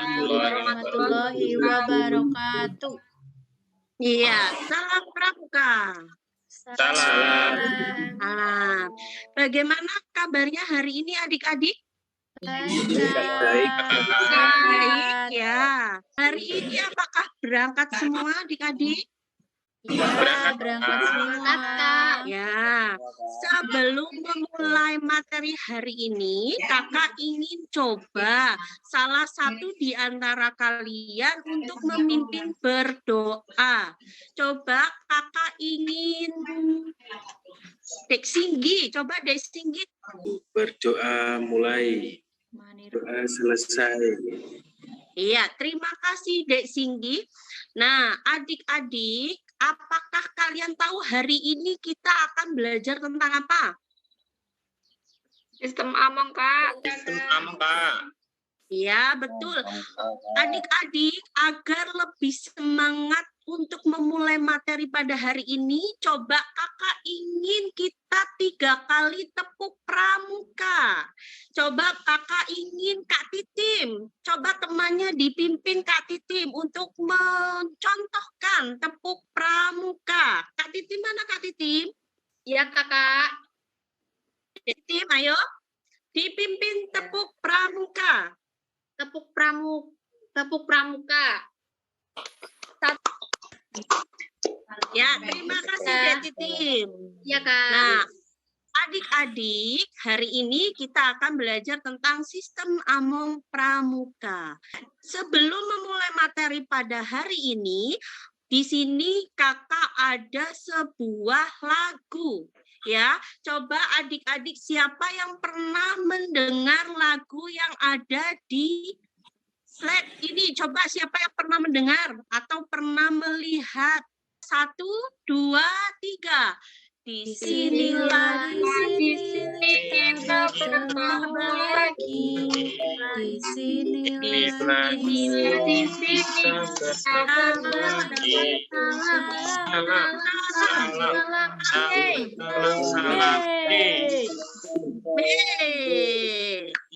warahmatullahi wabarakatuh. Iya, salam pramuka. Salam. Salam. Bagaimana kabarnya hari ini adik-adik? Baik. Baik ya. Hari ini apakah berangkat semua adik-adik? Ya, berangkat semua. Ya, sebelum memulai materi hari ini, kakak ingin coba salah satu di antara kalian untuk memimpin berdoa. Coba kakak ingin Dek Singgi, coba Dek Singgi. Berdoa mulai, doa selesai. Iya, terima kasih Dek Singgi. Nah, adik-adik, apakah kalian tahu hari ini kita akan belajar tentang apa? Sistem Among, Kak. Iya, betul. Adik-adik, agar lebih semangat untuk memulai materi pada hari ini, coba kakak ingin kita 3 kali tepuk pramuka. Coba kakak ingin Kak Titim, coba temannya dipimpin Kak Titim untuk mencontohkan tepuk pramuka. Kak Titim, mana Kak Titim? Iya, Kakak. Titim, ayo. Dipimpin tepuk pramuka. Tepuk pramuka. Ya, terima kasih Dek Titim. Iya, Kak. Nah, adik-adik, hari ini kita akan belajar tentang sistem Among Pramuka. Sebelum memulai materi pada hari ini, di sini kakak ada sebuah lagu. Ya, coba adik-adik siapa yang pernah mendengar lagu yang ada di slide ini? Coba siapa yang pernah mendengar atau pernah melihat? 1, 2, 3. Di sinilah di sini kita bertemu lagi. Di sinilah di sini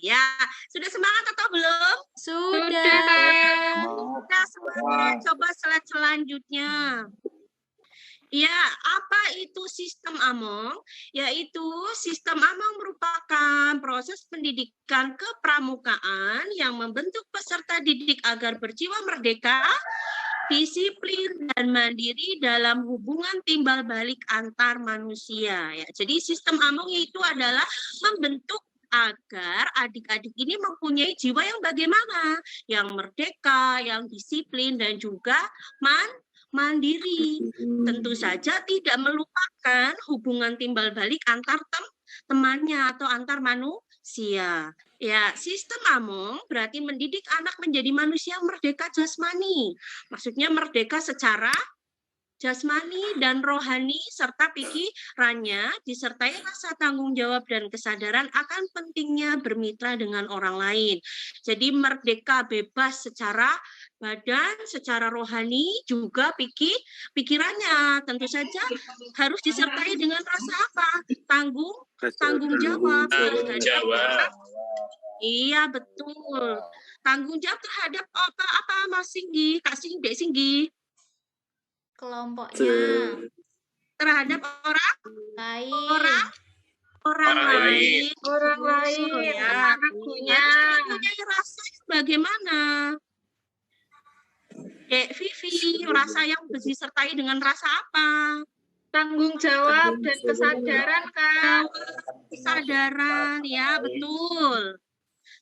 Ya, sudah semangat atau belum? Sudah. Sudah semangat. Coba slide selanjutnya. Ya, apa itu sistem Among? Yaitu sistem Among merupakan proses pendidikan kepramukaan yang membentuk peserta didik agar berjiwa merdeka, disiplin, dan mandiri dalam hubungan timbal balik antar manusia. Ya, jadi sistem Among itu adalah membentuk agar adik-adik ini mempunyai jiwa yang bagaimana? Yang merdeka, yang disiplin, dan juga mandiri. Tentu saja tidak melupakan hubungan timbal balik antar temannya atau antar manusia. Ya, sistem Among berarti mendidik anak menjadi manusia merdeka jasmani. Maksudnya merdeka secara jasmani dan rohani serta pikirannya disertai rasa tanggung jawab dan kesadaran akan pentingnya bermitra dengan orang lain. Jadi merdeka bebas secara badan, secara rohani, juga pikirannya. Tentu saja harus disertai dengan rasa apa? Tanggung jawab. Iya, betul. Tanggung jawab terhadap apa Mas Singgi? Kak Singgi, Dek Singgi. Kelompoknya. Terhadap orang Lain. orang lain. Ya. Lagunya mempunyai rasa bagaimana? Dek Vivi, rasa yang disertai dengan rasa apa? Tanggung jawab dan kesadaran, Kak. Kesadaran, ya betul.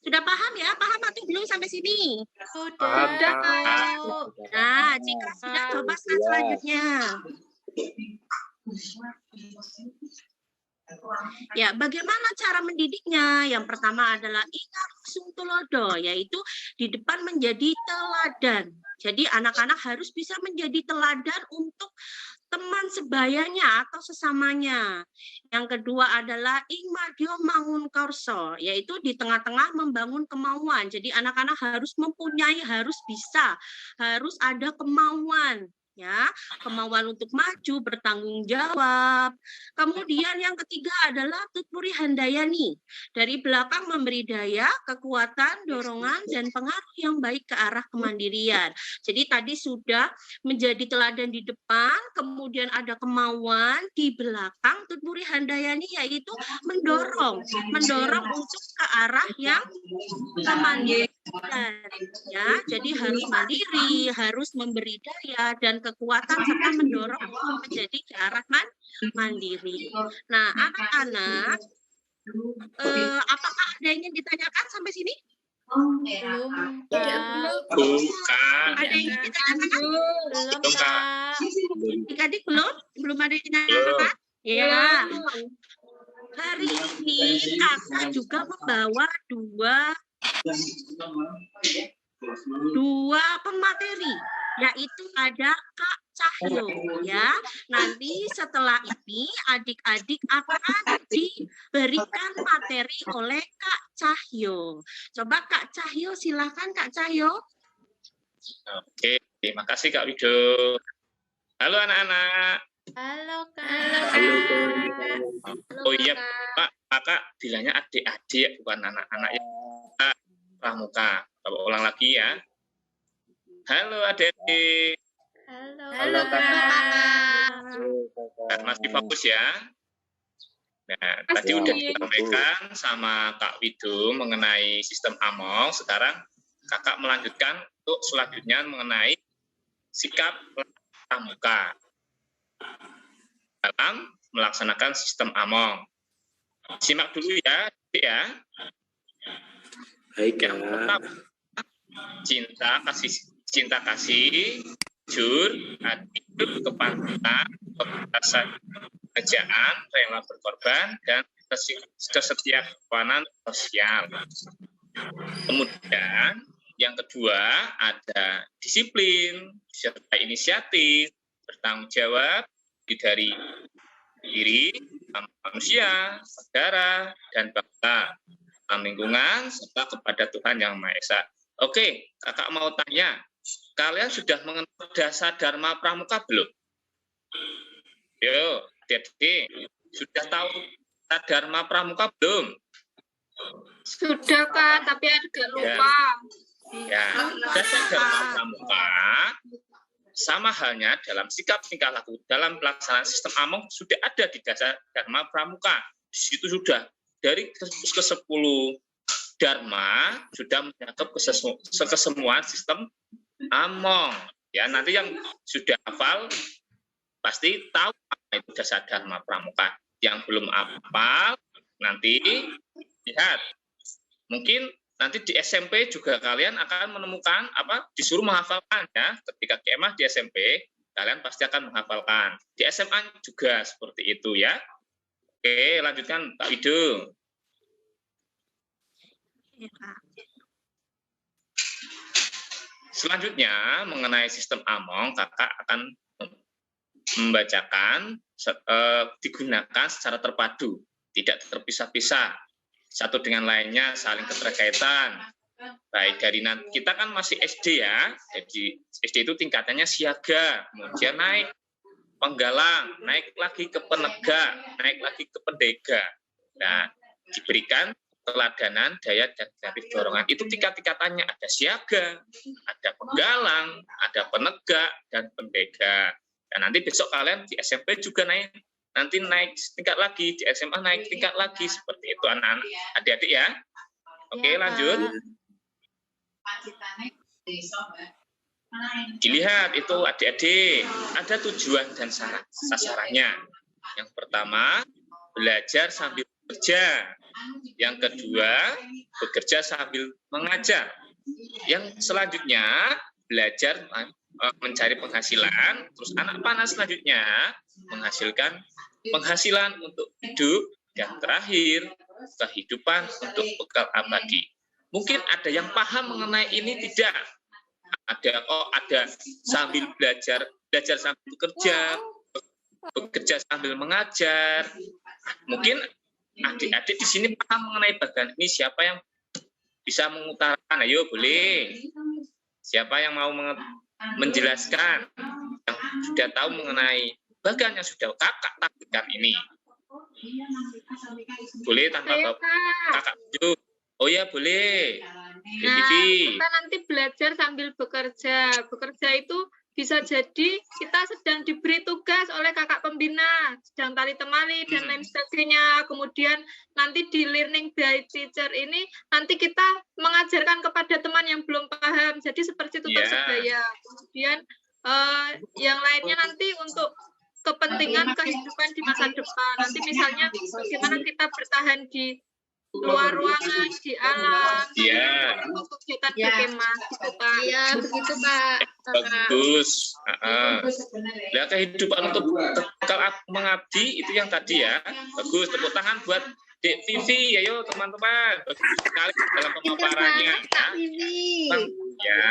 Sudah paham ya? Paham atau belum sampai sini? Sudah, Kak. Nah, jika sudah, coba slide selanjutnya. Ya, bagaimana cara mendidiknya? Yang pertama adalah ingat sungtulodo, yaitu di depan menjadi teladan. Jadi anak-anak harus bisa menjadi teladan untuk teman sebayanya atau sesamanya. Yang kedua adalah ingmadio mangun korso, yaitu di tengah-tengah membangun kemauan. Jadi anak-anak harus mempunyai, harus bisa, harus ada kemauan ya, kemauan untuk maju, bertanggung jawab. Kemudian yang ketiga adalah Tutpuri Handayani, dari belakang memberi daya, kekuatan, dorongan, dan pengaruh yang baik ke arah kemandirian. Jadi tadi sudah menjadi teladan di depan, kemudian ada kemauan di belakang. Tutpuri Handayani yaitu mendorong untuk ke arah yang kemandirian. Ya, jadi harus mandiri, harus memberi daya dan kekuatan serta mendorong menjadi ke arah mandiri. Nah, anak-anak, apakah ada yang ingin ditanyakan sampai sini? Belum, Kak. Ada yang ingin ditanyakan? Belum, Kak. Adik-adik belum ada yang ditanyakan? Ya. Hari ini kakak juga membawa dua pemateri, yaitu ada Kak Cahyo, ya. Nanti setelah ini adik-adik akan diberikan materi oleh Kak Cahyo. Coba Kak Cahyo, silakan Kak Cahyo. Oke, terima kasih Kak Wido. Halo anak-anak. Halo, Kak. Oh iya, Pak, kakak bilangnya adik-adik bukan anak-anak ya. Pramuka. Coba ulang lagi ya. Halo adik-adik. Halo, Kak. Masih fokus ya. Nah, tadi udah disampaikan sama Kak Wido mengenai sistem AMONG. Sekarang kakak melanjutkan untuk selanjutnya mengenai sikap pramuka dalam melaksanakan sistem AMONG. Simak dulu ya, adik ya. Baik, Yang pertama, cinta kasih, jujur, adil, kepatuhan, kebebasan, kerjaan, rela berkorban, dan kesetiakawanan sosial. Kemudian yang kedua ada disiplin, serta inisiatif, bertanggung jawab dari diri, manusia, saudara, dan bangsa, lingkungan, serta kepada Tuhan Yang Maha Esa. Oke, kakak mau tanya, kalian sudah mengenal dasar Dharma Pramuka belum? Yo, adik-adik, sudah tahu dasar Dharma Pramuka belum? Sudah, Kak, tapi agak lupa. Ya, dasar Dharma Pramuka sama halnya dalam sikap tingkah laku dalam pelaksanaan sistem AMONG sudah ada di dasar Dharma Pramuka. Di situ sudah dari ke-10 Dharma sudah mencakup kesemuaan sistem AMONG. Ya, nanti yang sudah hafal pasti tahu apa itu dasar Dharma Pramuka. Yang belum hafal nanti lihat. Mungkin nanti di SMP juga kalian akan menemukan disuruh menghafalkan ya. Ketika kemah di SMP kalian pasti akan menghafalkan. Di SMA juga seperti itu ya. Oke, lanjutkan Pak Wido. Selanjutnya mengenai sistem AMONG, kakak akan membacakan digunakan secara terpadu, tidak terpisah-pisah, satu dengan lainnya saling keterkaitan. Baik dari nanti kita kan masih SD ya, jadi SD itu tingkatannya siaga, kemudian naik penggalang, naik lagi ke penegak, naik lagi ke pendega. Nah, diberikan teladanan, daya, dan garis dorongan. Itu tingkat-tingkatannya, ada siaga, ada penggalang, ada penegak, dan pendega. Dan nanti besok kalian di SMP juga nanti naik tingkat lagi, di SMA naik tingkat lagi, seperti itu anak-anak, adik-adik ya. Oke, lanjut. Dilihat itu adik-adik, ada tujuan dan sasarannya. Yang pertama, belajar sambil bekerja. Yang kedua, bekerja sambil mengajar. Yang selanjutnya, belajar mencari penghasilan. Terus anak panah selanjutnya, menghasilkan penghasilan untuk hidup. Dan terakhir, kehidupan untuk bekal abadi. Mungkin ada yang paham mengenai ini tidak? Ada sambil belajar sambil bekerja sambil mengajar. Mungkin adik-adik di sini paham mengenai bagian ini. Siapa yang bisa mengutarakan? Ayo boleh. Siapa yang mau menjelaskan? Yang sudah tahu mengenai bagan yang sudah kakak tampilkan ini? Boleh tanpa kakak tunjuk. Oh ya boleh. Nah, kita nanti belajar sambil bekerja. Bekerja itu bisa jadi kita sedang diberi tugas oleh kakak pembina, sedang tari temali dan lain sebagainya. Kemudian nanti di learning by teacher ini nanti kita mengajarkan kepada teman yang belum paham. Jadi seperti tutor sebaya. Kemudian yang lainnya nanti untuk kepentingan kehidupan di masa depan. Nanti misalnya bagaimana kita bertahan di luar ruangan, di alam, kegiatan berkemah, gitu Pak. Iya, begitu Pak. Bagus. Nah, kehidupan untuk mengabdi itu yang tadi ya. Bagus, tepuk tangan buat Dek Vivi, ayo teman-teman. Bagus sekali dalam pemaparannya. Ya,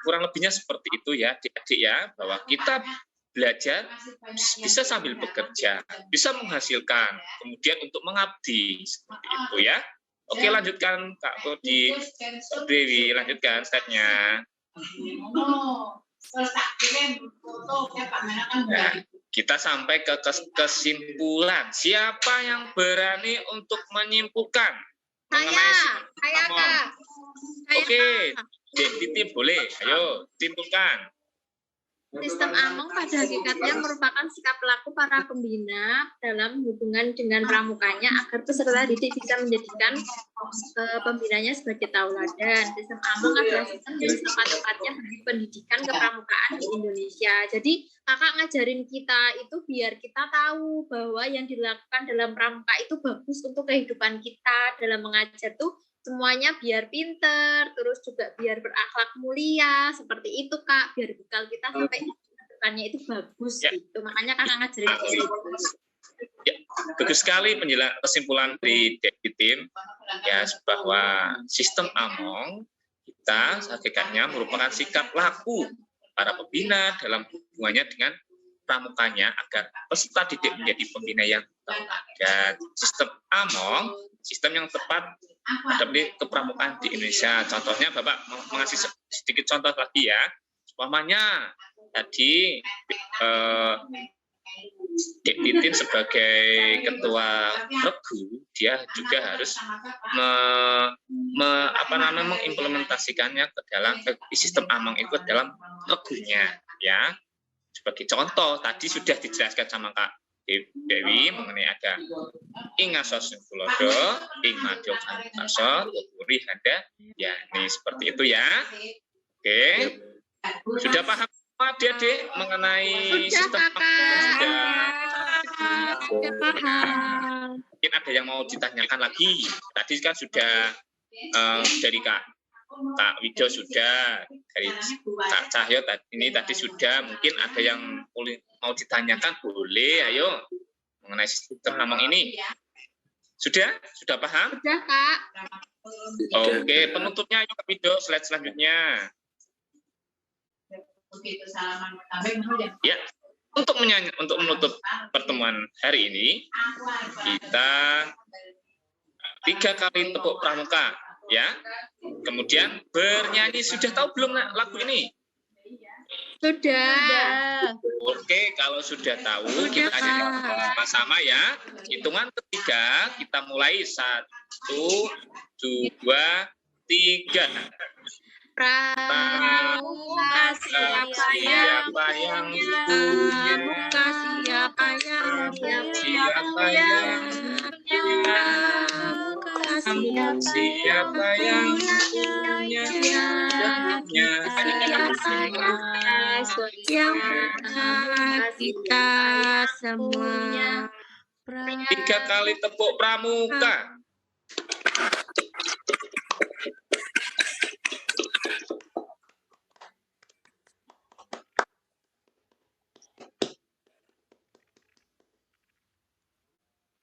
kurang lebihnya seperti itu ya, adik-adik ya, bahwa kita belajar bisa sambil bekerja, bisa menghasilkan, kemudian untuk mengabdi seperti itu ya. Oke, lanjutkan Kak Kodi, Dewi, lanjutkan slide-nya. Nah, kita sampai ke kesimpulan. Siapa yang berani untuk menyimpulkan mengenai saya Kak. Oke, Dek Titi boleh, ayo simpulkan. Sistem Among pada hakikatnya merupakan sikap laku para pembina dalam hubungan dengan pramukanya agar peserta didik bisa menjadikan pembinanya sebagai tauladan. Sistem Among adalah sistem yang tepat-tepatnya bagi pendidikan kepramukaan di Indonesia. Jadi kakak ngajarin kita itu biar kita tahu bahwa yang dilakukan dalam pramuka itu bagus untuk kehidupan kita dalam mengajar tuh. Semuanya biar pinter, terus juga biar berakhlak mulia, seperti itu Kak, biar bekal kita sampai depannya itu bagus gitu. Makanya kakak ngajarin gitu. Ya, bagus sekali kesimpulan dari Tim ya, bahwa sistem Among kita hakikatnya merupakan sikap laku para pembina dalam hubungannya dengan pramukanya agar peserta didik menjadi pembina yang tauladan. Sistem Among, sistem yang tepat adaptasi kepramukaan di Indonesia. Contohnya Bapak mengasih sedikit contoh lagi ya. Umpamanya tadi Dek Titin sebagai ketua regu, dia juga harus mengimplementasikannya ke dalam sistem Among itu dalam regunya ya. Sebagai contoh tadi sudah dijelaskan sama Kak Dewi mengenai ada Ingaso Singkulodo, Ingmadyo Kantaso, Puri Handa, ya ini seperti itu ya. Oke, sudah paham adik-adik mengenai sistem Sudah paham. Mungkin ada yang mau ditanyakan lagi. Tadi kan sudah dari Kak Wijo sudah, dari Kak Cahyo ini tadi sudah. Mungkin ada yang mau ditanyakan, boleh, ayo mengenai sistem Among ini. Sudah paham? Sudah Kak. Oke, penutupnya ayo Kak Wijo, slide selanjutnya. Ya, untuk menutup pertemuan hari ini, kita 3 kali tepuk pramuka, ya. Kemudian bernyanyi, sudah tahu belum lagu ini? Sudah. Oke, kalau sudah tahu, kita nyanyi sama-sama ya. Hitungan ketiga, kita mulai 1, 2, 3. Pramuka siapa yang punya? Pramuka siapa yang punya? Siapa yang kita semua. 3 kali tepuk pramuka.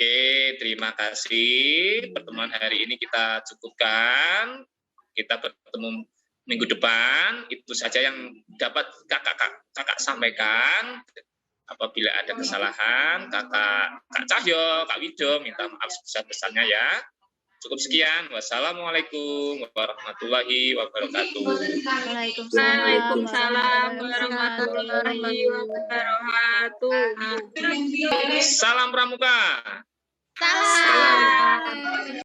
Oke, terima kasih. Pertemuan hari ini kita cukupkan. Kita bertemu minggu depan. Itu saja yang dapat kakak sampaikan. Apabila ada kesalahan, Kak Cahyo, Kak Wijo, minta maaf sebesar-besarnya ya. Cukup sekian. Wassalamualaikum warahmatullahi wabarakatuh. Waalaikumsalam warahmatullahi wabarakatuh. Salam Pramuka. Salam.